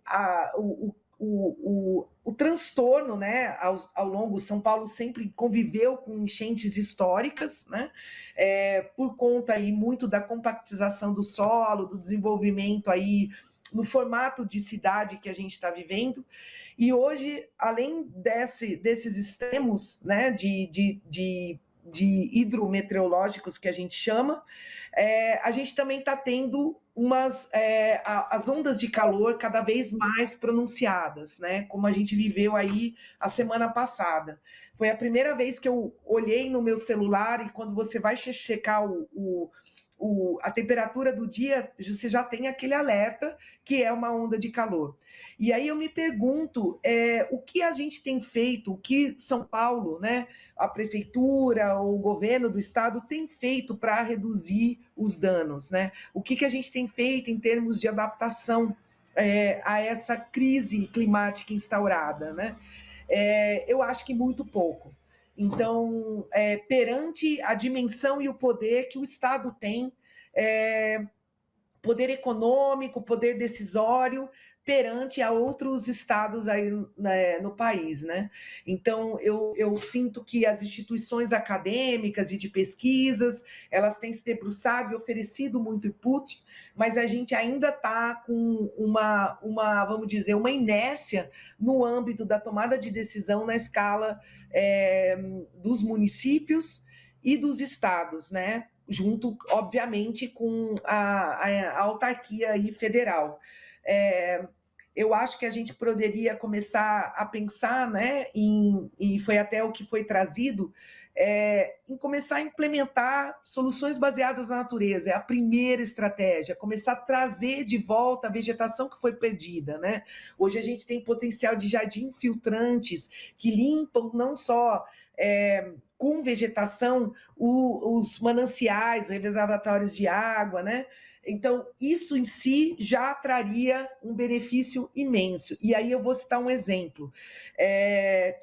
o transtorno, né, ao longo, São Paulo sempre conviveu com enchentes históricas, né, por conta aí muito da compactização do solo, do desenvolvimento aí no formato de cidade que a gente está vivendo. E hoje, além desses extremos, né, de hidrometeorológicos que a gente chama, a gente também está tendo as ondas de calor cada vez mais pronunciadas, né? Como a gente viveu aí a semana passada. Foi a primeira vez que eu olhei no meu celular e quando você vai checar a temperatura do dia, você já tem aquele alerta que é uma onda de calor. E aí eu me pergunto o que a gente tem feito, o que São Paulo, né, a prefeitura, o governo do estado tem feito para reduzir os danos, né? O que a gente tem feito em termos de adaptação a essa crise climática instaurada, né? Eu acho que muito pouco. Então, perante a dimensão e o poder que o Estado tem, poder econômico, poder decisório, perante a outros estados aí, né, no país, né? Então, eu sinto que as instituições acadêmicas e de pesquisas, elas têm se debruçado e oferecido muito input, mas a gente ainda está com vamos dizer, uma inércia no âmbito da tomada de decisão na escala dos municípios e dos estados, né? Junto, obviamente, com a autarquia aí federal. Eu acho que a gente poderia começar a pensar, né, e foi até o que foi trazido, em começar a implementar soluções baseadas na natureza. É a primeira estratégia, começar a trazer de volta a vegetação que foi perdida, né? Hoje a gente tem potencial de jardim filtrantes que limpam não só com vegetação os mananciais, reservatórios de água, né? Então, isso em si já traria um benefício imenso. E aí eu vou citar um exemplo,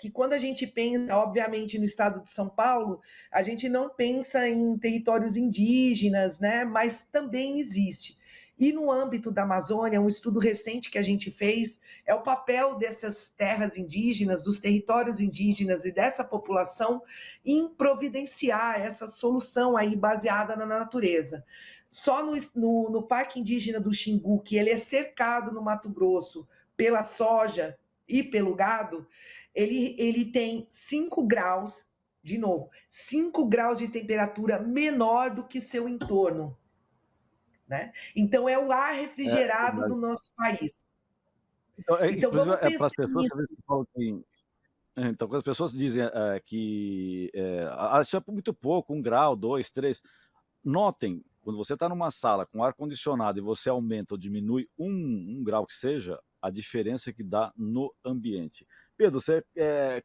que quando a gente pensa, obviamente, no estado de São Paulo, a gente não pensa em territórios indígenas, né? Mas também existe. E no âmbito da Amazônia, um estudo recente que a gente fez é o papel dessas terras indígenas, dos territórios indígenas e dessa população em providenciar essa solução aí baseada na natureza. Só no Parque Indígena do Xingu, que ele é cercado no Mato Grosso pela soja e pelo gado, ele tem 5 graus, de novo, 5 graus de temperatura menor do que seu entorno. Né? Então, é o ar refrigerado do nosso país. Então vamos pensar para as pessoas que falam que... Então, quando as pessoas dizem que isso é muito pouco, 1 grau, 2, 3, notem, quando você está numa sala com ar-condicionado e você aumenta ou diminui um grau que seja, a diferença que dá no ambiente. Pedro,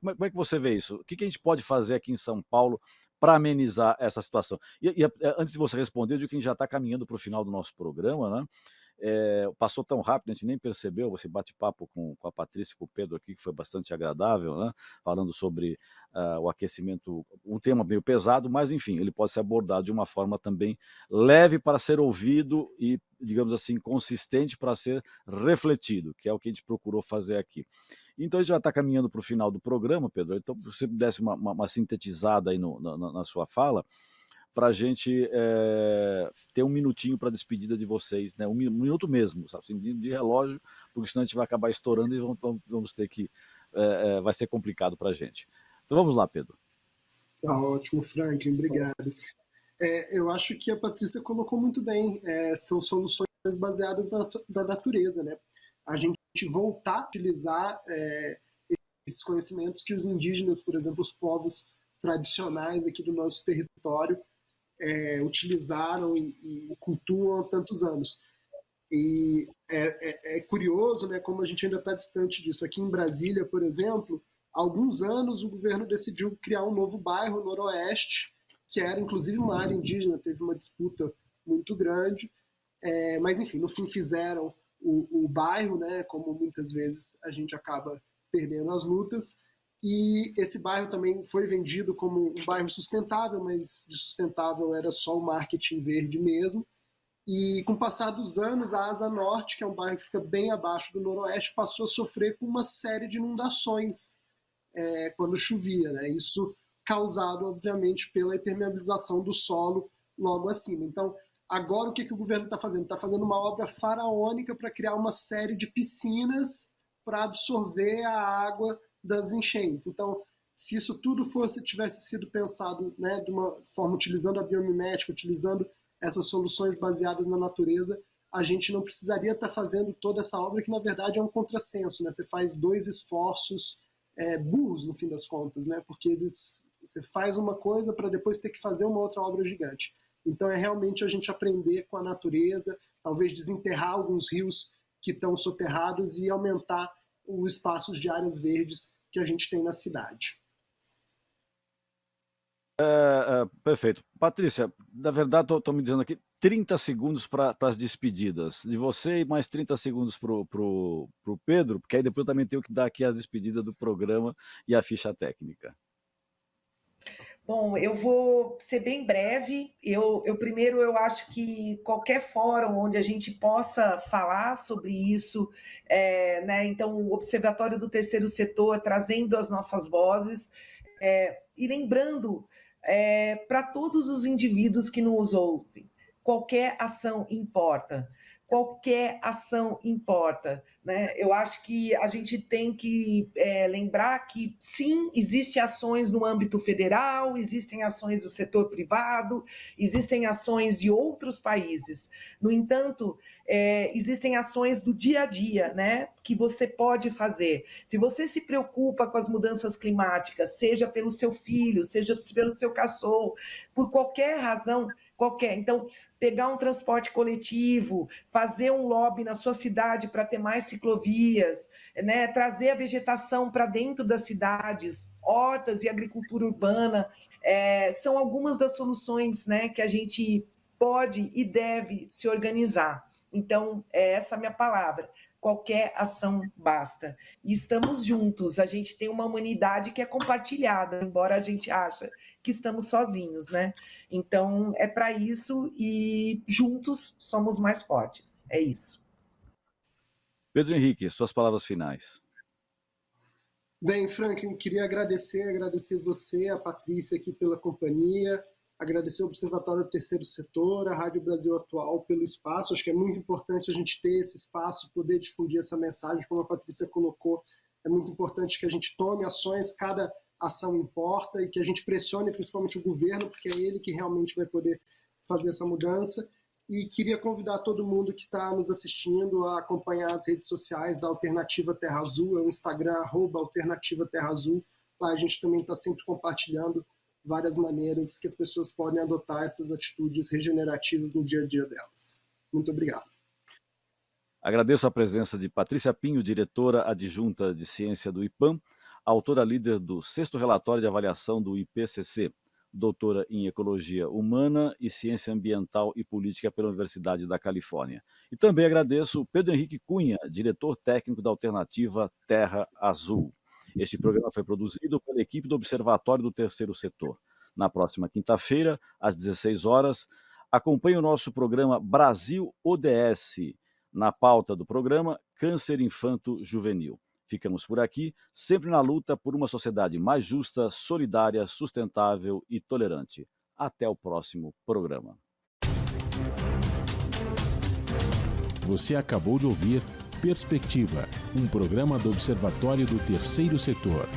como é que você vê isso? O que a gente pode fazer aqui em São Paulo para amenizar essa situação? Antes de você responder, eu digo que a gente já está caminhando para o final do nosso programa, né? Passou tão rápido, a gente nem percebeu esse bate-papo com a Patrícia e com o Pedro aqui, que foi bastante agradável, né? Falando sobre o aquecimento, um tema meio pesado, mas enfim, ele pode ser abordado de uma forma também leve para ser ouvido e, digamos assim, consistente para ser refletido, que é o que a gente procurou fazer aqui. Então a gente já está caminhando para o final do programa, Pedro, então se você desse uma sintetizada aí na sua fala, para a gente ter um minutinho para a despedida de vocês, né? Um minuto mesmo, sabe? Assim, de relógio, porque senão a gente vai acabar estourando e vamos ter que... vai ser complicado para a gente. Então vamos lá, Pedro. Tá ótimo, Franklin, obrigado. Eu acho que a Patrícia colocou muito bem, são soluções baseadas na natureza, né? A gente voltar a utilizar esses conhecimentos que os indígenas, por exemplo, os povos tradicionais aqui do nosso território, utilizaram e cultuam há tantos anos. E é curioso, né, como a gente ainda está distante disso. Aqui em Brasília, por exemplo, há alguns anos o governo decidiu criar um novo bairro, Noroeste, que era inclusive uma área indígena, teve uma disputa muito grande, mas enfim, no fim fizeram o bairro, né, como muitas vezes a gente acaba perdendo as lutas. E esse bairro também foi vendido como um bairro sustentável, mas de sustentável era só o marketing verde mesmo. E com o passar dos anos, a Asa Norte, que é um bairro que fica bem abaixo do Noroeste, passou a sofrer com uma série de inundações quando chovia, né? Isso causado, obviamente, pela impermeabilização do solo logo acima. Então, agora o que o governo está fazendo? Está fazendo uma obra faraônica para criar uma série de piscinas para absorver a água das enchentes. Então, se isso tudo tivesse sido pensado, né, de uma forma utilizando a biomimética, utilizando essas soluções baseadas na natureza, a gente não precisaria estar fazendo toda essa obra que, na verdade, é um contrassenso, né? Você faz 2 esforços burros, no fim das contas, né? Porque você faz uma coisa para depois ter que fazer uma outra obra gigante. Então, é realmente a gente aprender com a natureza, talvez desenterrar alguns rios que estão soterrados e aumentar os espaços de áreas verdes que a gente tem na cidade. Perfeito. Patrícia, na verdade, estou me dizendo aqui 30 segundos para as despedidas de você e mais 30 segundos para o Pedro, porque aí depois eu também tenho que dar aqui a despedida do programa e a ficha técnica. Bom, eu vou ser bem breve. Primeiro, eu acho que qualquer fórum onde a gente possa falar sobre isso, né? Então, o Observatório do Terceiro Setor trazendo as nossas vozes, e lembrando para todos os indivíduos que nos ouvem, qualquer ação importa. Qualquer ação importa, né? Eu acho que a gente tem que lembrar que, sim, existem ações no âmbito federal, existem ações do setor privado, existem ações de outros países. No entanto, existem ações do dia a dia, né, que você pode fazer. Se você se preocupa com as mudanças climáticas, seja pelo seu filho, seja pelo seu cachorro, por qualquer razão, então, pegar um transporte coletivo, fazer um lobby na sua cidade para ter mais ciclovias, né? Trazer a vegetação para dentro das cidades, hortas e agricultura urbana, são algumas das soluções, né, que a gente pode e deve se organizar. Então, essa é a minha palavra. Qualquer ação basta. E estamos juntos, a gente tem uma humanidade que é compartilhada, embora a gente ache que estamos sozinhos, né? Então, é para isso e juntos somos mais fortes. É isso. Pedro Henrique, suas palavras finais. Bem, Franklin, queria agradecer você, a Patrícia aqui pela companhia, agradecer ao Observatório do Terceiro Setor, a Rádio Brasil Atual pelo espaço. Acho que é muito importante a gente ter esse espaço, poder difundir essa mensagem, como a Patrícia colocou. É muito importante que a gente tome ações, cada ação importa, e que a gente pressione principalmente o governo, porque é ele que realmente vai poder fazer essa mudança. E queria convidar todo mundo que está nos assistindo a acompanhar as redes sociais da Alternativa Terra Azul, é o Instagram, @Alternativa Terra Azul. Lá a gente também está sempre compartilhando várias maneiras que as pessoas podem adotar essas atitudes regenerativas no dia a dia delas. Muito obrigado. Agradeço a presença de Patrícia Pinho, diretora adjunta de ciência do IPAM, autora líder do 6º relatório de avaliação do IPCC, doutora em Ecologia Humana e Ciência Ambiental e Política pela Universidade da Califórnia. E também agradeço o Pedro Henrique Cunha, diretor técnico da Alternativa Terra Azul. Este programa foi produzido pela equipe do Observatório do Terceiro Setor. Na próxima quinta-feira, às 16 horas, acompanhe o nosso programa Brasil ODS. Na pauta do programa, Câncer Infanto-Juvenil. Ficamos por aqui, sempre na luta por uma sociedade mais justa, solidária, sustentável e tolerante. Até o próximo programa. Você acabou de ouvir Perspectiva, um programa do Observatório do Terceiro Setor.